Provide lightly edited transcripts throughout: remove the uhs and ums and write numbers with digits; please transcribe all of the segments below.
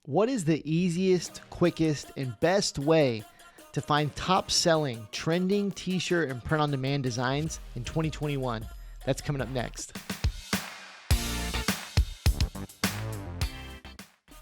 What is the easiest, quickest, and best way to find top-selling, trending t-shirt and print-on-demand designs in 2021? That's coming up next.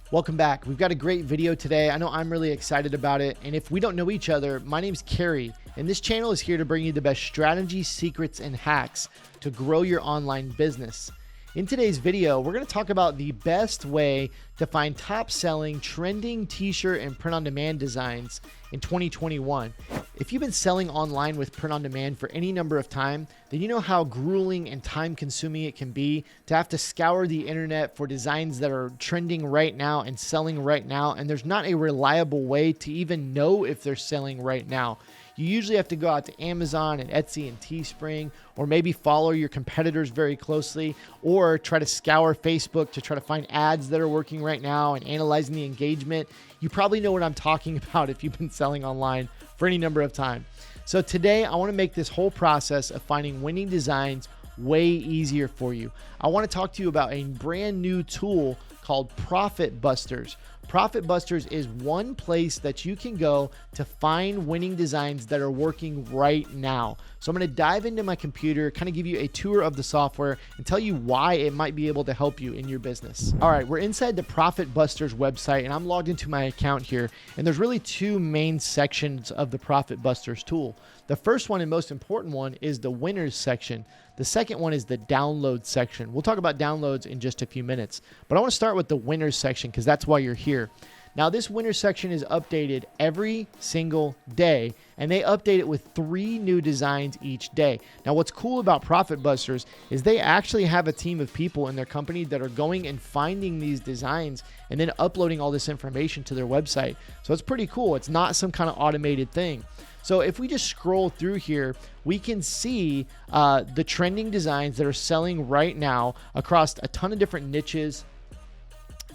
Welcome back. We've got a great video today. I know I'm really excited about it. And if we don't know each other, my name's Kerry, and this channel is here to bring you the best strategies, secrets, and hacks to grow your online business. In today's video, we're going to talk about the best way to find top-selling, trending t-shirt and print-on-demand designs in 2021. If you've been selling online with print-on-demand for any number of time, then you know how grueling and time-consuming it can be to have to scour the internet for designs that are trending right now and selling right now, and there's not a reliable way to even know if they're selling right now. You usually have to go out to Amazon and Etsy and Teespring, or maybe follow your competitors very closely, or try to scour Facebook to try to find ads that are working right now and analyzing the engagement. You probably know what I'm talking about if you've been selling online for any number of time. So today I want to make this whole process of finding winning designs way easier for you. I want to talk to you about a brand new tool called Profitbusters. Profitbusters is one place that you can go to find winning designs that are working right now. So I'm going to dive into my computer, kind of give you a tour of the software and tell you why it might be able to help you in your business. All right, we're inside the Profitbusters website and I'm logged into my account here. And there's really two main sections of the Profitbusters tool. The first one and most important one is the winners section. The second one is the download section. We'll talk about downloads in just a few minutes, but I want to start with the winners section because that's why you're here. Now, this winners section is updated every single day, and they update it with 3 new designs each day. Now, what's cool about Profitbusters is they actually have a team of people in their company that are going and finding these designs and then uploading all this information to their website. So it's pretty cool. It's not some kind of automated thing. So if we just scroll through here, we can see the trending designs that are selling right now across a ton of different niches,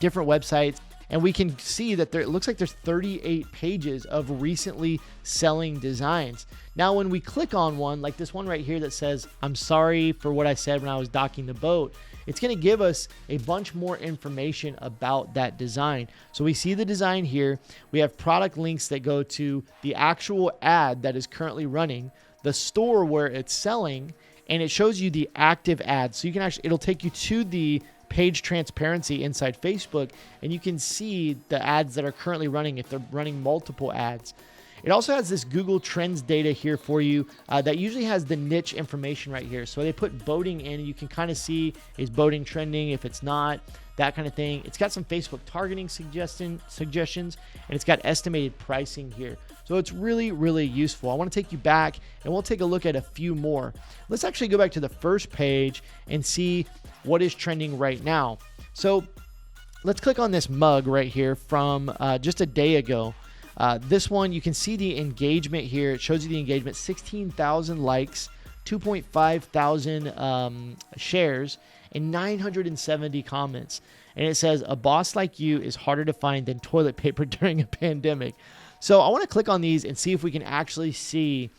different websites. And we can see that it looks like there's 38 pages of recently selling designs. Now, when we click on one, like this one right here that says, "I'm sorry for what I said when I was docking the boat," it's going to give us a bunch more information about that design. So we see the design here. We have product links that go to the actual ad that is currently running, the store where it's selling, and it shows you the active ads. So you can actually, it'll take you to the page transparency inside Facebook, and you can see the ads that are currently running if they're running multiple ads. It also has this Google Trends data here for you that usually has the niche information right here. So they put boating in, and you can kind of see, is boating trending? If it's not, that kind of thing. It's got some Facebook targeting suggestions, and it's got estimated pricing here. So it's really, really useful. I want to take you back, and we'll take a look at a few more. Let's actually go back to the first page and see what is trending right now. So let's click on this mug right here from just a day ago. This one, you can see the engagement here. It shows you the engagement, 16,000 likes, 2.5 thousand shares, and 970 comments. And it says, "A boss like you is harder to find than toilet paper during a pandemic." So I want to click on these and see if we can actually see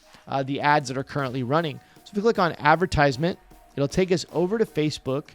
the ads that are currently running. So if we click on advertisement, it'll take us over to Facebook.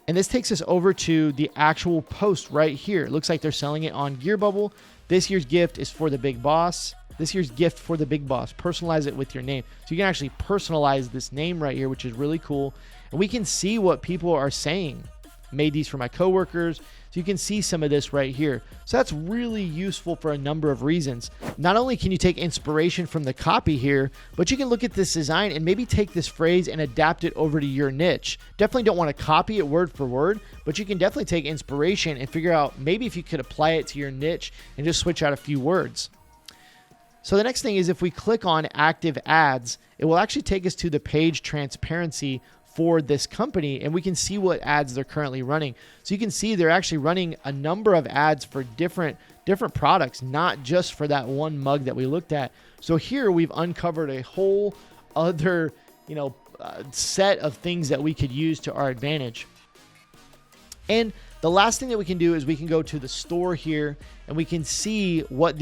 And this takes us over to the actual post right here. It looks like they're selling it on Gear Bubble. This year's gift is for the big boss. This year's gift for the big boss. Personalize it with your name. So you can actually personalize this name right here, which is really cool. And we can see what people are saying. Made these for my coworkers. So you can see some of this right here. So that's really useful for a number of reasons. Not only can you take inspiration from the copy here, but you can look at this design and maybe take this phrase and adapt it over to your niche. Definitely don't want to copy it word for word, but you can definitely take inspiration and figure out maybe if you could apply it to your niche and just switch out a few words. So the next thing is if we click on active ads, it will actually take us to the page transparency for this company, and we can see what ads they're currently running. So you can see they're actually running a number of ads for different products, not just for that one mug that we looked at. So here we've uncovered a whole other, set of things that we could use to our advantage. And the last thing that we can do is we can go to the store here and we can see what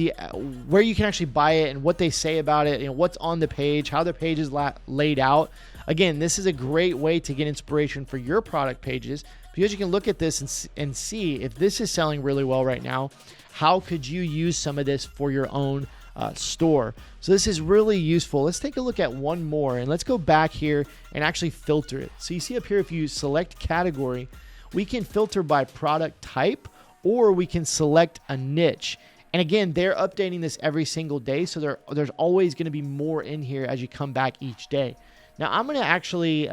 where you can actually buy it and what they say about it, what's on the page, how the page is laid out. Again, this is a great way to get inspiration for your product pages because you can look at this and see if this is selling really well right now, how could you use some of this for your own store. So this is really useful. Let's take a look at one more, and let's go back here and actually filter it. So you see up here, if you select category, we can filter by product type, or we can select a niche. And again, they're updating this every single day, so there's always going to be more in here as you come back each day. Now I'm going to actually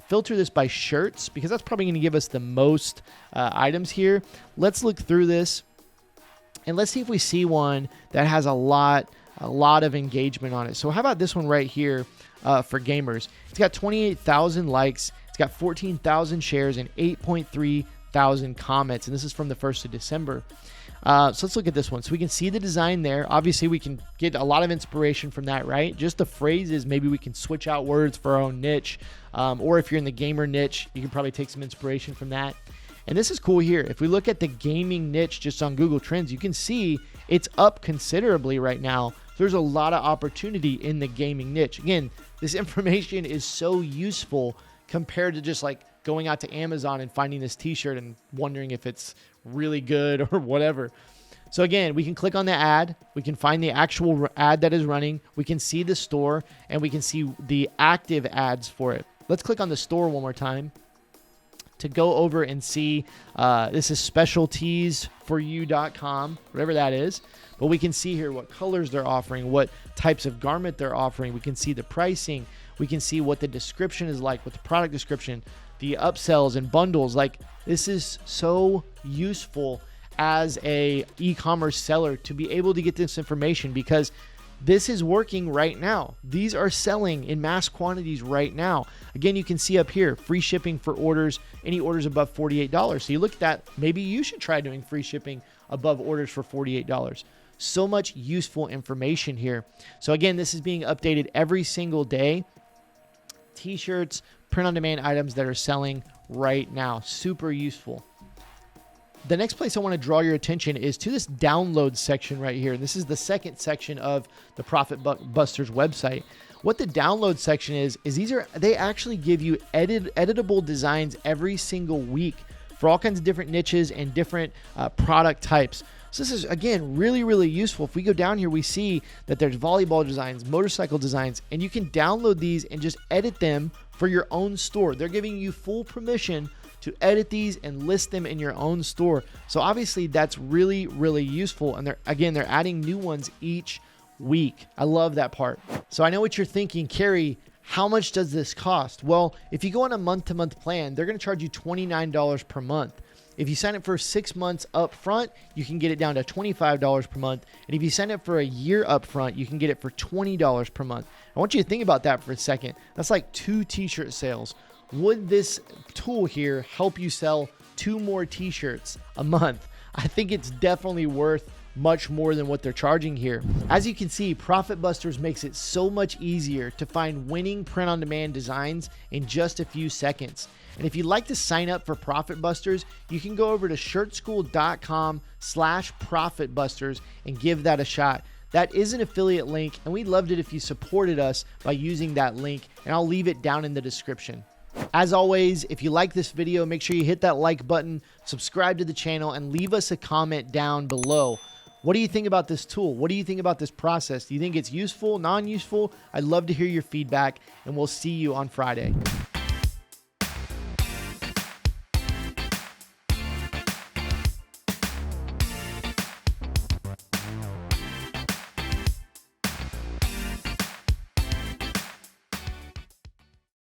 filter this by shirts, because that's probably going to give us the most items here. Let's look through this, and let's see if we see one that has a lot of engagement on it. So how about this one right here for gamers? It's got 28,000 likes. It's got 14,000 shares and 8.3 thousand comments, and this is from the 1st of December. So let's look at this one. So we can see the design there. Obviously, we can get a lot of inspiration from that, right? Just the phrases, maybe we can switch out words for our own niche. Or if you're in the gamer niche, you can probably take some inspiration from that. And this is cool here. If we look at the gaming niche just on Google Trends, you can see it's up considerably right now. There's a lot of opportunity in the gaming niche. Again, this information is so useful compared to just like going out to Amazon and finding this t-shirt and wondering if it's really good or whatever. So again, we can click on the ad. We can find the actual ad that is running. We can see the store, and we can see the active ads for it. Let's click on the store one more time to go over and see. This is specialtiesforyou.com, whatever that is. But we can see here what colors they're offering, what types of garment they're offering. We can see the pricing. We can see what the description is like, what the product description, the upsells and bundles. Like, this is so useful as a e-commerce seller to be able to get this information, because this is working right now. These are selling in mass quantities right now. Again, you can see up here, free shipping for orders, any orders above $48. So you look at that, maybe you should try doing free shipping above orders for $48. So much useful information here. So again, this is being updated every single day. T-shirts, print-on-demand items that are selling right now. Super useful. The next place I want to draw your attention is to this download section right here. This is the second section of the Profitbusters website. What the download section is they actually give you editable designs every single week for all kinds of different niches and different product types. So this is, again, really, really useful. If we go down here, we see that there's volleyball designs, motorcycle designs, and you can download these and just edit them for your own store. They're giving you full permission to edit these and list them in your own store. So obviously that's really, really useful. And they're adding new ones each week. I love that part. So I know what you're thinking, Kerry, how much does this cost? Well, if you go on a month-to-month plan, they're going to charge you $29 per month. If you sign up for 6 months up front, you can get it down to $25 per month. And if you sign up for a year up front, you can get it for $20 per month. I want you to think about that for a second. That's like 2 t-shirt sales. Would this tool here help you sell 2 more t-shirts a month? I think it's definitely worth much more than what they're charging here. As you can see, Profitbusters makes it so much easier to find winning print-on-demand designs in just a few seconds. And if you'd like to sign up for Profitbusters, you can go over to shirtschool.com/profitbusters and give that a shot. That is an affiliate link, and we loved it if you supported us by using that link, and I'll leave it down in the description. As always, if you like this video, make sure you hit that like button, subscribe to the channel, and leave us a comment down below. What do you think about this tool? What do you think about this process? Do you think it's useful, non-useful? I'd love to hear your feedback, and we'll see you on Friday.